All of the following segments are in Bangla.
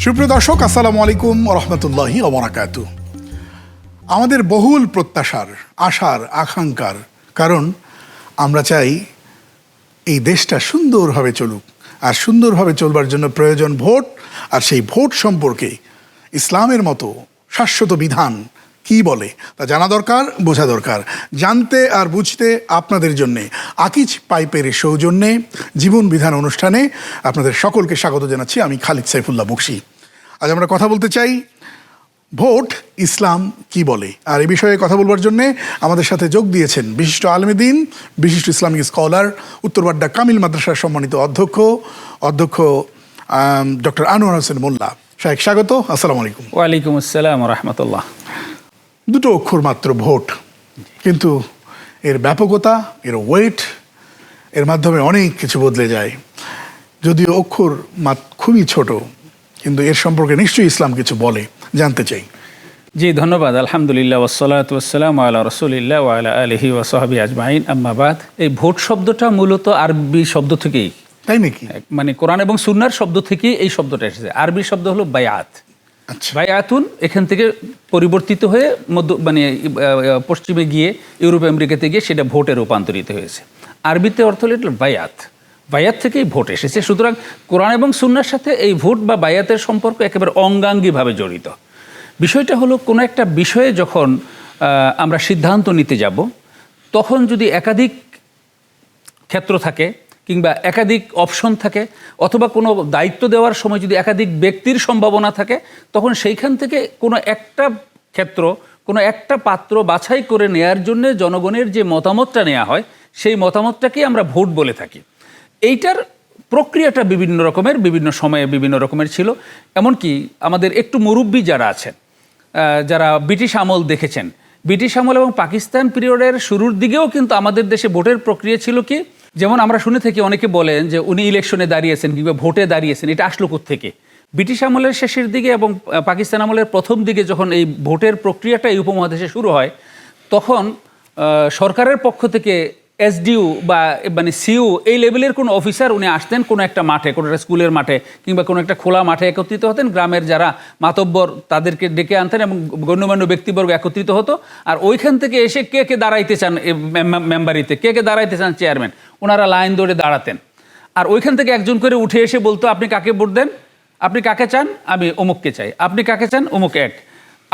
সুপ্রিয় দর্শক, আসসালামু আলাইকুম রহমতুল্লাহি ওয়া বারাকাতুহু। আমাদের বহুল প্রত্যাশার, আশার, আকাঙ্ক্ষার কারণ আমরা চাই এই দেশটা সুন্দরভাবে চলুক, আর সুন্দরভাবে চলবার জন্য প্রয়োজন ভোট। আর সেই ভোট সম্পর্কে ইসলামের মতো শাশ্বত বিধান কি বলে তা জানা দরকার, বোঝা দরকার। জানতে আর বুঝতে আপনাদের জন্যে আকিজ পাইপের সৌজন্যে জীবন বিধান অনুষ্ঠানে আপনাদের সকলকে স্বাগত জানাচ্ছি। আমি খালিদ সাইফুল্লাহ বকশী। আজ আমরা কথা বলতে চাই ভোট ইসলাম কি বলে। আর এই বিষয়ে কথা বলবার জন্যে আমাদের সাথে যোগ দিয়েছেন বিশিষ্ট আলেমে দ্বীন, বিশিষ্ট ইসলামিক স্কলার, উত্তরবাড্ডা কামিল মাদ্রাসার সম্মানিত অধ্যক্ষ ডক্টর আনোয়ার হোসেন মোল্লা। শাহেখ স্বাগত, আসসালামু আলাইকুম। ওয়ালাইকুম আসসালাম রহমতুল্লাহ। দুটো অক্ষর মাত্র ভোট, কিন্তু এর ব্যাপকতা, এর ওয়েট, এর মাধ্যমে অনেক কিছু বদলে যায়। যদিও অক্ষর খুবই ছোট, কিন্তু এর সম্পর্কে নিশ্চয়ই ইসলাম কিছু বলে, জানতে চাই। জি ধন্যবাদ। আলহামদুলিল্লাহ ওয়াসসালাতু ওয়াসসালামু আলা রাসূলিল্লাহ ওয়া আলা আলিহি ওয়া সাহবিহি আজমাইন, আম্মা বাদ। এই ভোট শব্দটা মূলত আরবি শব্দ থেকেই, তাই নাকি? মানে কোরআন এবং সুন্নাহর শব্দ থেকেই এই শব্দটা এসেছে। আরবি শব্দ হলো বায়াত। আচ্ছা, বায়াতুন এখান থেকে পরিবর্তিত হয়ে পশ্চিমে গিয়ে ইউরোপ আমেরিকাতে গিয়ে সেটা ভোটে রূপান্তরিত হয়েছে। আরবিতে অর্থ হলো বায়াত, বায়াত থেকেই ভোট এসেছে। সুতরাং কোরআন এবং সুন্নাহর সাথে এই ভোট বা বায়াতের সম্পর্ক একেবারে অঙ্গাঙ্গিভাবে জড়িত। বিষয়টা হলো কোনো একটা বিষয়ে যখন আমরা সিদ্ধান্ত নিতে যাব, তখন যদি একাধিক ক্ষেত্র থাকে কিংবা একাধিক অপশন থাকে, অথবা কোনো দায়িত্ব দেওয়ার সময় যদি একাধিক ব্যক্তির সম্ভাবনা থাকে, তখন সেইখান থেকে কোনো একটা ক্ষেত্র, কোনো একটা পাত্র বাছাই করে নেয়ার জন্য জনগণের যে মতামতটা নেওয়া হয়, সেই মতামতটাকেই আমরা ভোট বলে থাকি। এইটার প্রক্রিয়াটা বিভিন্ন রকমের, বিভিন্ন সময়ে বিভিন্ন রকমের ছিল। এমনকি আমাদের একটু মুরব্বী যারা আছেন, যারা ব্রিটিশ আমল দেখেছেন, ব্রিটিশ আমল এবং পাকিস্তান পিরিয়ডের শুরুর দিকেও কিন্তু আমাদের দেশে ভোটের প্রক্রিয়া ছিল কি, যেমন আমরা শুনে থাকি অনেকে বলেন যে উনি ইলেকশনে দাঁড়িয়েছেন কিংবা ভোটে দাঁড়িয়েছেন, এটা আসলো কোত্থেকে? ব্রিটিশ আমলের শেষের দিকে এবং পাকিস্তান আমলের প্রথম দিকে যখন এই ভোটের প্রক্রিয়াটা এই উপমহাদেশে শুরু হয়, তখন সরকারের পক্ষ থেকে এসডিউ বা মানে সিইউ এই লেভেলের কোনো অফিসার উনি আসতেন কোনো একটা মাঠে, কোনো একটা স্কুলের মাঠে কিংবা কোনো একটা খোলা মাঠে একত্রিত হতেন। গ্রামের যারা মাতব্বর তাদেরকে ডেকে আনতেন এবং গণ্যমান্য ব্যক্তিবর্গ একত্রিত হতো। আর ওইখান থেকে এসে কে কে দাঁড়াইতে চান মেম্বারিতে, কে কে দাঁড়াইতে চান চেয়ারম্যান, ওনারা লাইন ধরে দাঁড়াতেন। আর ওইখান থেকে একজন করে উঠে এসে বলতো, আপনি কাকে ভোট দেন, আপনি কাকে চান, আমি অমুককে চাই, আপনি কাকে চান, অমুক এক,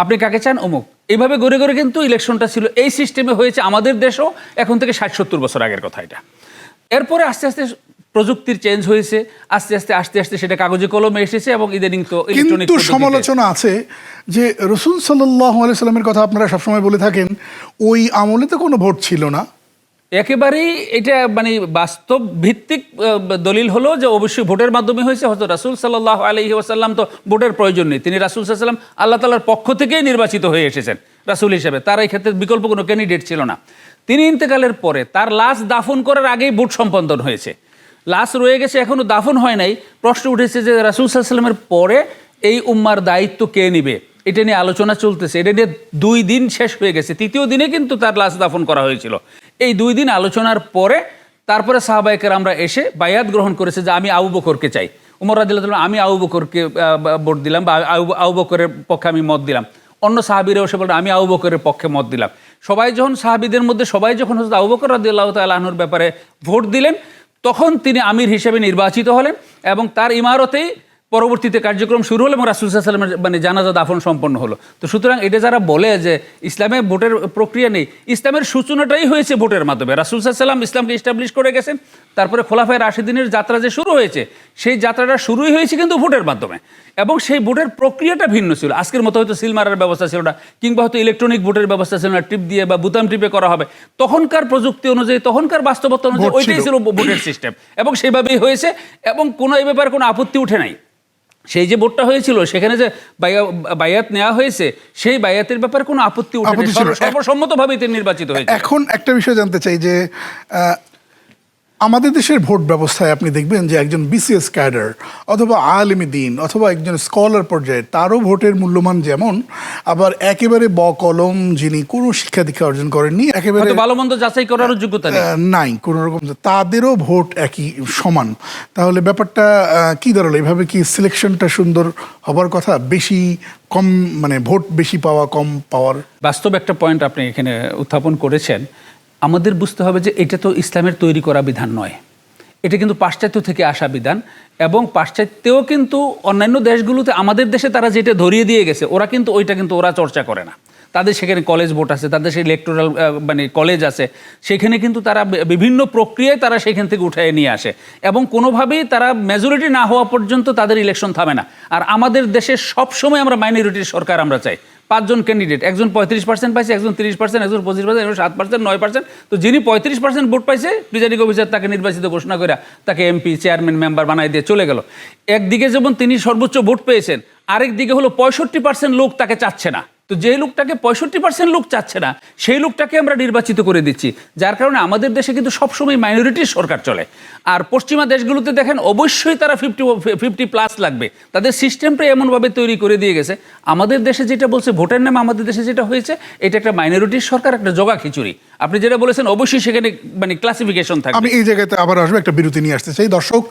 আপনি কাকে চান, অমুক। এইভাবে গড়ে গড়ে কিন্তু ইলেকশনটা ছিল। এই সিস্টেমে হয়েছে আমাদের দেশও এখন থেকে 60-70 বছর আগের কথা এটা। এরপরে আস্তে আস্তে প্রযুক্তির চেঞ্জ হয়েছে, আস্তে আস্তে সেটা কাগজে কলমে এসেছে এবং ইদানিং তো ইলেকট্রনিক। কিন্তু সমালোচনা আছে যে রাসূল সাল্লাল্লাহু আলাইহি সাল্লামের কথা আপনারা সবসময় বলে থাকেন, ওই আমলে তো কোনো ভোট ছিল না। একেবারেই এটা মানে বাস্তব ভিত্তিক দলিল হলো যে অবশ্যই ভোটের মাধ্যমে হয়েছে। হয়তো রাসূল সাল্লাল্লাহু আলাইহি ওয়াসাল্লাম তো ভোটের প্রয়োজন নেই, তিনি রাসূল সাল্লাল্লাহু আলাইহি ওয়াসাল্লাম আল্লাহ তাআলার পক্ষ থেকেই নির্বাচিত হয়ে এসেছেন রাসূল হিসেবে। তার এই ক্ষেত্রে বিকল্প কোনো ক্যান্ডিডেট ছিল না। তিনি ইন্তেকালের পরে তার লাশ দাফন করার আগেই ভোট সম্পন্ন হয়েছে। লাশ রয়ে গেছে, এখনো দাফন হয় নাই। প্রশ্ন উঠেছে যে রাসূল সাল্লাল্লাহু আলাইহি ওয়াসাল্লামের পরে এই উম্মার দায়িত্ব কে নেবে, এটা নিয়ে আলোচনা চলতেছে। এটা নিয়ে 2 দিন শেষ হয়ে গেছে, 3য় দিনে কিন্তু তার লাশ দাফন করা হয়েছিল। এই 2 দিন আলোচনার পরে তারপরে সাহাবায়ে কেরামরা এসে বায়াত গ্রহণ করেছে যে আমি আবু বকরকে চাই। উমর রাদিয়াল্লাহু তাআলা, আমি আবু বকরকে ভোট দিলাম বা আবু বকরের পক্ষে আমি মত দিলাম। অন্য সাহাবীরাও এসে বললেন আমি আবু বকরের পক্ষে মত দিলাম। সবাই যখন সাহাবীদের মধ্যে সবাই যখন হযরত আবু বকর রাদিয়াল্লাহু তাআলা আনহুর ব্যাপারে ভোট দিলেন, তখন তিনি আমির হিসেবে নির্বাচিত হলেন এবং তার ইমারতেই পরবর্তীতে কার্যক্রম শুরু হলো এবং রাসূল সাল্লাল্লাহু আলাইহি ওয়াসাল্লামের মানে জানাজা দাফন সম্পন্ন হলো। তো সুতরাং এটা যারা বলে যে ইসলামে ভোটের প্রক্রিয়া নেই, ইসলামের সূচনাটাই হয়েছে ভোটের মাধ্যমে। রাসূল সাল্লাল্লাহু আলাইহি ওয়াসাল্লাম ইসলামকে এস্টাবলিশ করে গেছেন, তারপরে খোলাফায়ে রাশিদিনের যাত্রা যে শুরু হয়েছে, সেই যাত্রাটা শুরুই হয়েছে কিন্তু ভোটের মাধ্যমে। এবং সেই ভোটের প্রক্রিয়াটা ভিন্ন ছিল। আজকের মতো হয়তো সিল মারার ব্যবস্থা ছিল না, কিংবা হয়তো ইলেকট্রনিক ভোটের ব্যবস্থা ছিল না, টিপ দিয়ে বা বুতাম টিপে করা হবে। তখনকার প্রযুক্তি অনুযায়ী, তখনকার বাস্তবতা অনুযায়ী ওইটাই ছিল ভোটের সিস্টেম এবং সেভাবেই হয়েছে এবং কোনো এই ব্যাপারে কোনো আপত্তি উঠে নাই। সেই যে ভোটটা হয়েছিল সেখানে যে বায়াত নেওয়া হয়েছে, সেই বায়াতের ব্যাপারে কোনো আপত্তি উঠেনি, সর্বসম্মতভাবেই তিনি নির্বাচিত হয়েছে। এখন একটা বিষয় জানতে চাই যে আমাদের দেশের ভোট ব্যবস্থায় আপনি দেখবেন যে একজন বিসিএস ক্যাডার অথবা আলেম দ্বীন অথবা একজন স্কলার পর্যায়ে তারও ভোটের মূল্যমান যেমন, আবার একেবারে কলম যিনি কোনো শিক্ষা দীক্ষা অর্জন করেননি, একেবারে হয়তো ভালো মন্দ যাচাই করারও যোগ্যতা নেই, নাই কোনো রকম, তাদেরও ভোট একই সমান। তাহলে ব্যাপারটা কি দাঁড়ালো? এভাবে কি সিলেকশনটা সুন্দর হবার কথা? বেশি কম মানে ভোট বেশি পাওয়া কম পাওয়ার বাস্তব একটা পয়েন্ট আপনি এখানে উত্থাপন করেছেন। আমাদের বুঝতে হবে যে এটা তো ইসলামের তৈরি করা বিধান নয়, এটা কিন্তু পাশ্চাত্য থেকে আসা বিধান। এবং পাশ্চাত্যেও কিন্তু অন্যান্য দেশগুলোতে আমাদের দেশে তারা যেটা ধরিয়ে দিয়ে গেছে, ওরা কিন্তু ওইটা কিন্তু ওরা চর্চা করে না। তাদের সেখানে কলেজ ভোট আছে, তাদের সেই ইলেকটোরাল মানে কলেজ আছে, সেখানে কিন্তু তারা বিভিন্ন প্রক্রিয়ায় তারা সেখান থেকে উঠায় নিয়ে আসে এবং কোনোভাবেই তারা মেজরিটি না হওয়া পর্যন্ত তাদের ইলেকশন থামে না। আর আমাদের দেশে সবসময় আমরা মাইনরিটির সরকার আমরা চাই। 5 জন ক্যান্ডিডেট, একজন 35% পাইছে, একজন 30%, একজন 25%, একজন 7%, 9%। তো যিনি 35% ভোট পাইছে, প্রিজাইডিং অফিসার তাকে নির্বাচিত ঘোষণা করে তাকে এমপি চেয়ারম্যান মেম্বার বানাই দিয়ে চলে গেল। একদিকে যেমন তিনি সর্বোচ্চ ভোট পেয়েছেন, আরেক দিকে হলো 65% লোক তাকে চাচ্ছে না। তো যে লোকটাকে 65% লোক চাচ্ছে না, সেই লোকটাকে আমরা নির্বাচিত করে দিচ্ছি, যার কারণে আমাদের দেশে কিন্তু সবসময় মাইনরিটির সরকার চলে। আর পশ্চিমা দেশগুলোতে দেখেন অবশ্যই তারা 50+ লাগবে, তাদের সিস্টেমটা এমনভাবে তৈরি করে দিয়ে গেছে। আমাদের দেশে যেটা বলছে ভোটের নামে আমাদের দেশে যেটা হয়েছে, এটা একটা মাইনরিটির সরকার, একটা জগা খিচুড়ি। আপনি যেটা বলেছেন অবশ্যই সেখানে মানে ক্লাসিফিকেশন থাকবে। আমি এই জায়গাতে আবার আসবো, একটা বিরতি নিয়ে আসতে চাই। দর্শক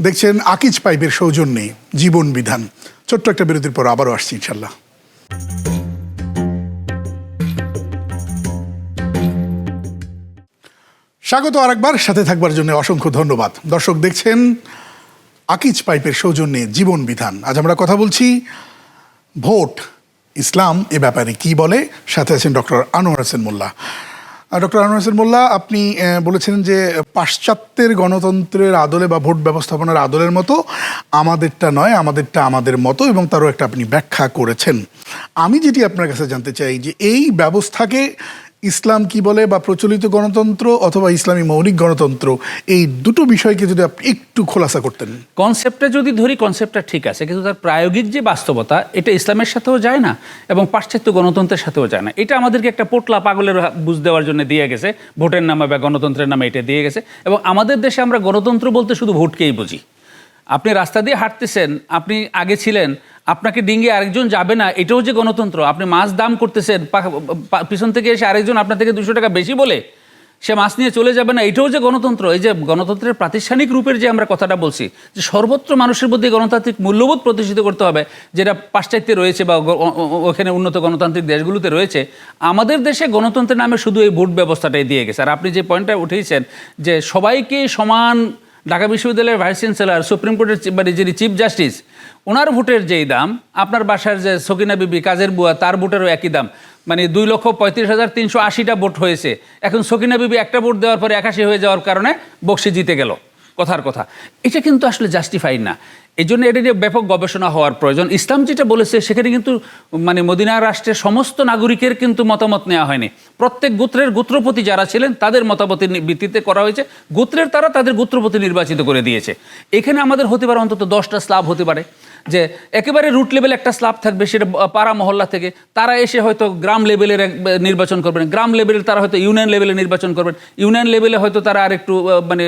দেখছেন আকিজ পাইপের সৌজন্যে জীবন বিধান। ছোট্ট একটা বিরতির পর আবারও আসছি ইনশাল্লাহ। স্বাগত আরেকবার, সাথে থাকবার জন্য অসংখ্য ধন্যবাদ। দর্শক দেখছেন আকিজ পাইপের সৌজন্যে জীবন বিধান। আজ আমরা কথা বলছি ভোট, ইসলাম এ ব্যাপারে কি বলে। সাথে আছেন ডক্টর আনোয়ার হোসেন মোল্লা। ডক্টর আনোয়ার হোসেন মোল্লা, আপনি বলেছেন যে পাশ্চাত্যের গণতন্ত্রের আদলে বা ভোট ব্যবস্থাপনার আদলের মতো আমাদেরটা নয়, আমাদেরটা আমাদের মতো, এবং তারও একটা আপনি ব্যাখ্যা করেছেন। আমি যেটি আপনার কাছে জানতে চাই যে এই ব্যবস্থাকে ইসলাম কি বলে, বা প্রচলিত গণতন্ত্র অথবা ইসলামী মৌলিক গণতন্ত্র, এই দুটো বিষয়কে যদি আপনি একটু খোলাসা করতেন। কনসেপ্টটা যদি ধরি, কনসেপ্টটা ঠিক আছে, কিন্তু তার প্রায়োগিক যে বাস্তবতা, এটা ইসলামের সাথেও যায় না এবং পাশ্চাত্য গণতন্ত্রের সাথেও যায় না। এটা আমাদেরকে একটা পোটলা পাগলের বুঝ দেওয়ার জন্য দিয়ে গেছে, ভোটের নামে বা গণতন্ত্রের নামে এটা দিয়ে গেছে। এবং আমাদের দেশে আমরা গণতন্ত্র বলতে শুধু ভোটকেই বুঝি। আপনি রাস্তা দিয়ে হাঁটতেছেন, আপনি আগে ছিলেন, আপনাকে ডিঙ্গে আরেকজন যাবে না, এটাও যে গণতন্ত্র। আপনি মাছ দাম করতেছেন, পিছন থেকে এসে আরেকজন আপনার থেকে 200 টাকা বেশি বলে সে মাছ নিয়ে চলে যাবে না, এটাও যে গণতন্ত্র। এই যে গণতন্ত্রের প্রাতিষ্ঠানিক রূপের যে আমরা কথাটা বলছি, যে সর্বত্র মানুষের মধ্যে গণতান্ত্রিক মূল্যবোধ প্রতিষ্ঠিত করতে হবে, যেটা পাশ্চাত্যে রয়েছে বা ওখানে উন্নত গণতান্ত্রিক দেশগুলোতে রয়েছে, আমাদের দেশে গণতন্ত্রের নামে শুধু এই ভোট ব্যবস্থাটাই দিয়ে গেছে। আর আপনি যে পয়েন্টটা উঠেছেন যে সবাইকে সমান, ঢাকা বিশ্ববিদ্যালয়ের ভাইস চ্যান্সেলর, সুপ্রিম কোর্টের মানে যিনি চিফ জাস্টিস, ওনার ভোটের যেই দাম, আপনার বাসার যে সকিনা বিবি কাজের বুয়া, তার ভোটেরও একই দাম। মানে 2,35,380টা ভোট হয়েছে। এখন সকিনা বিবি একটা ভোট দেওয়ার পরে 81 হয়ে যাওয়ার কারণে বক্সি জিতে গেল, কথার কথা। এটা কিন্তু আসলে জাস্টিফাইড না। এই জন্য এটা নিয়ে ব্যাপক গবেষণা হওয়ার প্রয়োজন। ইসলাম যেটা বলেছে সেখানে কিন্তু মানে মদিনা রাষ্ট্রের সমস্ত নাগরিকের কিন্তু মতামত নেওয়া হয়নি। প্রত্যেক গোত্রের গোত্রপতি যারা ছিলেন তাদের মতামতের ভিত্তিতে করা হয়েছে। গোত্রের তারা তাদের গোত্রপতি নির্বাচিত করে দিয়েছে। এখানে আমাদের হতে পারে অন্তত 10টা স্লাব হতে পারে, যে একেবারে রুট লেভেল একটা স্লাব থাকবে, সেটা পাড়া মহল্লা থেকে তারা এসে হয়তো গ্রাম লেভেলের নির্বাচন করবেন, গ্রাম লেভেলের তারা হয়তো ইউনিয়ন লেভেলে নির্বাচন করবেন, ইউনিয়ন লেভেলে হয়তো তারা আর একটু মানে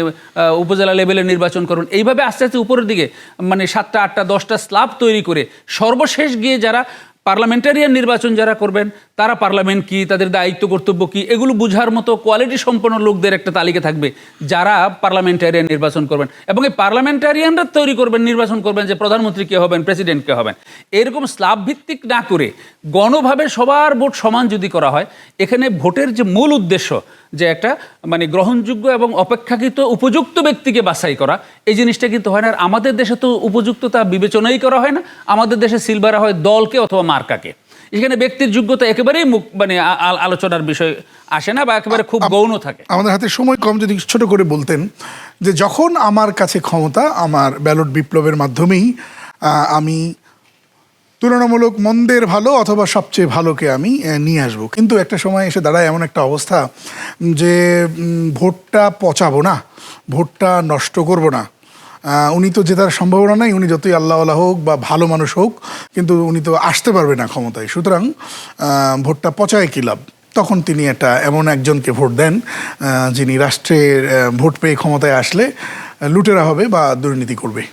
উপজেলা লেভেলে নির্বাচন করবেন। এইভাবে আস্তে আস্তে উপরের দিকে মানে 7টা 8টা 10টা স্লাব তৈরি করে সর্বশেষ গিয়ে যারা পার্লামেন্টারিয়ান নির্বাচন যারা করবেন, তারা পার্লামেন্ট কি, তাদের দায়িত্ব কর্তব্য কি, এগুলো বুঝার মতো কোয়ালিটি সম্পন্ন লোকদের একটা তালিকা থাকবে যারা পার্লামেন্টারিয়ান নির্বাচন করবেন। এবং এই পার্লামেন্টারিয়ানরা তৈরি করবেন, নির্বাচন করবেন যে প্রধানমন্ত্রী কে হবেন, প্রেসিডেন্ট কে হবেন। এরকম স্লাব ভিত্তিক না করে গণভাবে সবার ভোট সমান যদি করা হয়, এখানে ভোটের যে মূল উদ্দেশ্য, যে একটা মানে গ্রহণযোগ্য এবং অপেক্ষাকৃত উপযুক্ত ব্যক্তিকে বাছাই করা, এই জিনিসটা কিন্তু হয় না। আর আমাদের দেশে তো উপযুক্ততা বিবেচনাই করা হয় না। আমাদের দেশে সিলভারা হয় দলকে অথবা মার্কাকে। এখানে ব্যক্তির যোগ্যতা একেবারেই মানে আলোচনার বিষয় আসে না, বা একেবারে খুব গৌণ থাকে। আমাদের হাতে সময় কম, যদি ছোট করে বলতেন যে যখন আমার কাছে ক্ষমতা, আমার ব্যালট বিপ্লবের মাধ্যমেই আমি তুলনামূলক মন্দের ভালো অথবা সবচেয়ে ভালোকে আমি নিয়ে আসবো, কিন্তু একটা সময় এসে দাঁড়ায় এমন একটা অবস্থা যে ভোটটা পচাবো না, ভোটটা নষ্ট করব না। উনি তো জেতার সম্ভাবনা নাই, উনি যতই আল্লাহওয়ালা হোক বা ভালো মানুষ হোক, কিন্তু উনি তো আসতে পারবে না ক্ষমতায়। সুতরাং ভোটটা পচায় কী লাভ? তখন তিনি এমন একজনকে ভোট দেন যিনি রাষ্ট্রের ভোট পেয়ে ক্ষমতায় আসলে লুটেরা হবে বা দুর্নীতি করবে।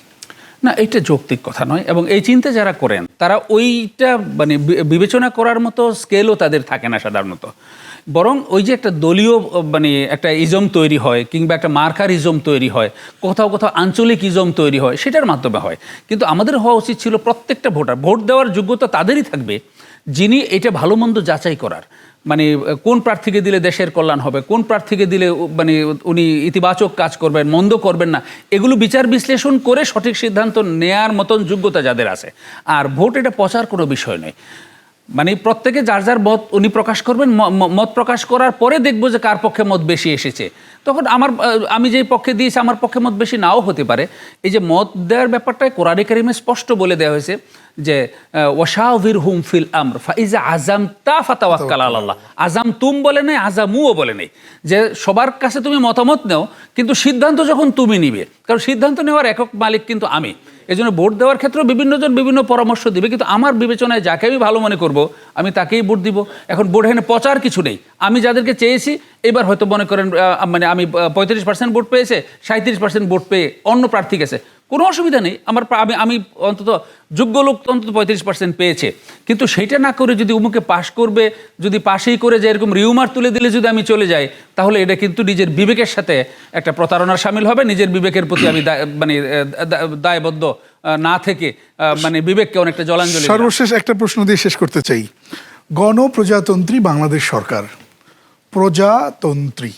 না, এটা যৌক্তিক কথা নয়, এবং এই চিন্তা যারা করেন তারা ওইটা মানে বিবেচনা করার মতো স্কেলও তাদের থাকে না সাধারণত। বরং ওই যে একটা দলীয় মানে একটা ইজম তৈরি হয়, কিংবা একটা মার্কার ইজম তৈরি হয়, কোথাও কোথাও আঞ্চলিক ইজম তৈরি হয়, সেটার মাধ্যমে হয়। কিন্তু আমাদের হওয়া উচিত ছিল প্রত্যেকটা ভোটার, ভোট দেওয়ার যোগ্যতা তাদেরই থাকবে যিনি এটা ভালো মন্দ যাচাই করার, মানে কোন প্রার্থীকে দিলে দেশের কল্যাণ হবে, কোন প্রার্থীকে দিলে মানে উনি ইতিবাচক কাজ করবেন, মন্দ করবেন না, এগুলো বিচার বিশ্লেষণ করে সঠিক সিদ্ধান্ত নেয়ার মতন যোগ্যতা যাদের আছে। আর ভোট এটা পচার কোনো বিষয় নয়, মানে প্রত্যেকে যার যার মত উনি প্রকাশ করবেন, মত প্রকাশ করার পরে দেখবো যে কার পক্ষে মত বেশি এসেছে। তখন আমি যেই পক্ষে দিয়েছি আমার পক্ষে মত বেশি নাও হতে পারে। এই যে মত দেওয়ার ব্যাপারটায় কোরআনে কারিমে স্পষ্ট বলে দেওয়া হয়েছে যে ওয়াশাওয়িরহুম ফিল আমর ফাইজা আযামতা ফাতাওয়াক্কাল আলাল্লাহ। আযাম তুম বলে নাই, আযামুও বলে নাই, যে সবার কাছে তুমি মতামত নাও, কিন্তু সিদ্ধান্ত যখন তুমি নিবে, কারণ সিদ্ধান্ত নেওয়ার একক মালিক কিন্তু আমি। এই জন্য ভোট দেওয়ার ক্ষেত্রেও বিভিন্নজন বিভিন্ন পরামর্শ দিবে, কিন্তু আমার বিবেচনায় যাকে আমি ভালো মনে করব আমি তাকেই ভোট দিব। এখন ভোট এখানে পচার কিছু নেই। আমি যাদেরকে চেয়েছি এবার হয়তো মনে করেন মানে আমি 35% ভোট পেয়েছে, 37% ভোট পেয়ে অন্য প্রার্থী গেছে, কোনো অসুবিধা নেই। আমি অন্তত যোগ্য লোক অন্তত 35% পেয়েছে, কিন্তু সেইটা না করে যদি উমুকে পাশ করবে, যদি পাশেই করে যে এরকম রিউমার তুলে দিলে যদি আমি চলে যাই, তাহলে এটা কিন্তু নিজের বিবেকের সাথে একটা প্রতারণার সামিল হবে। নিজের বিবেকের প্রতি আমি মানে দায়বদ্ধ না থেকে মানে বিবেককে অনেকটা জলাঞ্জলি। সর্বশেষ একটা প্রশ্ন দিয়ে শেষ করতে চাই। গণপ্রজাতন্ত্রী বাংলাদেশ সরকার, প্রজাতন্ত্রী,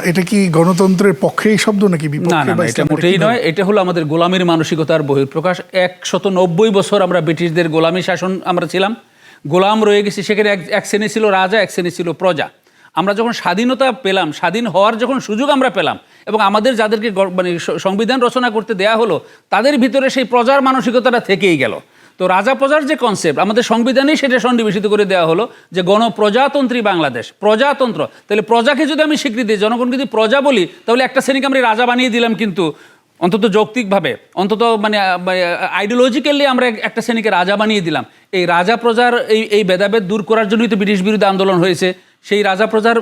এটা কি গণতন্ত্রের পক্ষেই শব্দ নাকি বিপক্ষে? না, এটা মোটেই নয়। এটা হলো আমাদের গোলামির মানসিকতার বহিঃপ্রকাশ। 190 বছর আমরা ব্রিটিশদের গোলামি শাসন আমরা ছিলাম, গোলাম রয়ে গেছি। সেখানে এক শ্রেণী ছিল রাজা, এক শ্রেণী ছিল প্রজা। আমরা যখন স্বাধীনতা পেলাম, স্বাধীন হওয়ার যখন সুযোগ আমরা পেলাম, এবং আমাদের যাদেরকে মানে সংবিধান রচনা করতে দেয়া হলো, তাদের ভিতরে সেই প্রজার মানসিকতাটা থেকেই গেল। তো রাজা প্রজার যে কনসেপ্ট আমাদের সংবিধানেই সেটা সন্নিবেশিত করে দেওয়া হলো যে গণপ্রজাতন্ত্রী বাংলাদেশ, প্রজাতন্ত্র। তাহলে প্রজাকে যদি আমি স্বীকৃতি দিই, জনগণকে যদি প্রজা বলি, তাহলে একটা শ্রেণীকে আমরা রাজা বানিয়ে দিলাম। কিন্তু অন্তত যৌক্তিকভাবে, অন্তত মানে আইডিওলজিক্যালি আমরা একটা শ্রেণীকে রাজা বানিয়ে দিলাম। এই রাজা প্রজার এই ভেদাভেদ দূর করার জন্যই তো ব্রিটিশ বিরোধী আন্দোলন হয়েছে। সেই রাজা প্রজার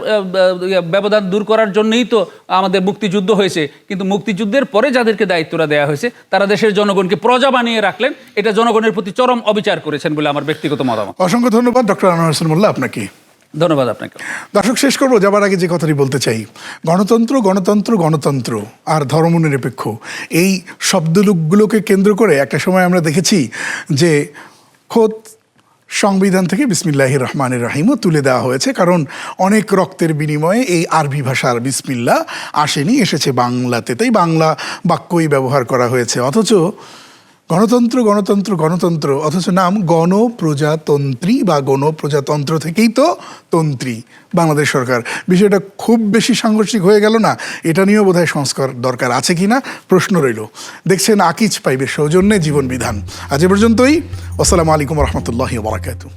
ব্যবধান দূর করার জন্যই তো আমাদের মুক্তিযুদ্ধ হয়েছে। কিন্তু মুক্তিযুদ্ধের পরে যাদেরকে দায়িত্বটা দেওয়া হয়েছে, তারা দেশের জনগণকে প্রজা বানিয়ে রাখলেন। এটা জনগণের প্রতি চরম অবিচার করেছেন বলে আমার ব্যক্তিগত মতামত। অসংখ্য ধন্যবাদ ডক্টর আনোয়ার হোসেন মোল্লা আপনাকে। ধন্যবাদ আপনাকে। দর্শক, শেষ করবো যাবার আগে যে কথাটি বলতে চাই, গণতন্ত্র গণতন্ত্র গণতন্ত্র আর ধর্মনিরপেক্ষ, এই শব্দগুলোকে কেন্দ্র করে একটা সময় আমরা দেখেছি যে খোদ সংবিধান থেকে বিসমিল্লাহির রহমানির রহিমও তুলে দেওয়া হয়েছে, কারণ অনেক রক্তের বিনিময়ে এই আরবি ভাষার বিসমিল্লাহ আসেনি, এসেছে বাংলাতে, তাই বাংলা বাক্যই ব্যবহার করা হয়েছে। অথচ গণতন্ত্র গণতন্ত্র গণতন্ত্র, অথচ নাম গণপ্রজাতন্ত্রী বা গণপ্রজাতন্ত্র থেকেই তো তন্ত্রী বাংলাদেশ সরকার। বিষয়টা খুব বেশি সাংঘর্ষিক হয়ে গেল না? এটা নিয়েও বোধহয় সংস্কার দরকার আছে কিনা প্রশ্ন রইল। দেখছেন আকিজ পাইবের সৌজন্যে জীবন বিধান। আজ এ পর্যন্তই। আসসালামু আলাইকুম রহমতুল্লাহি ওয়া বারাকাতুহু।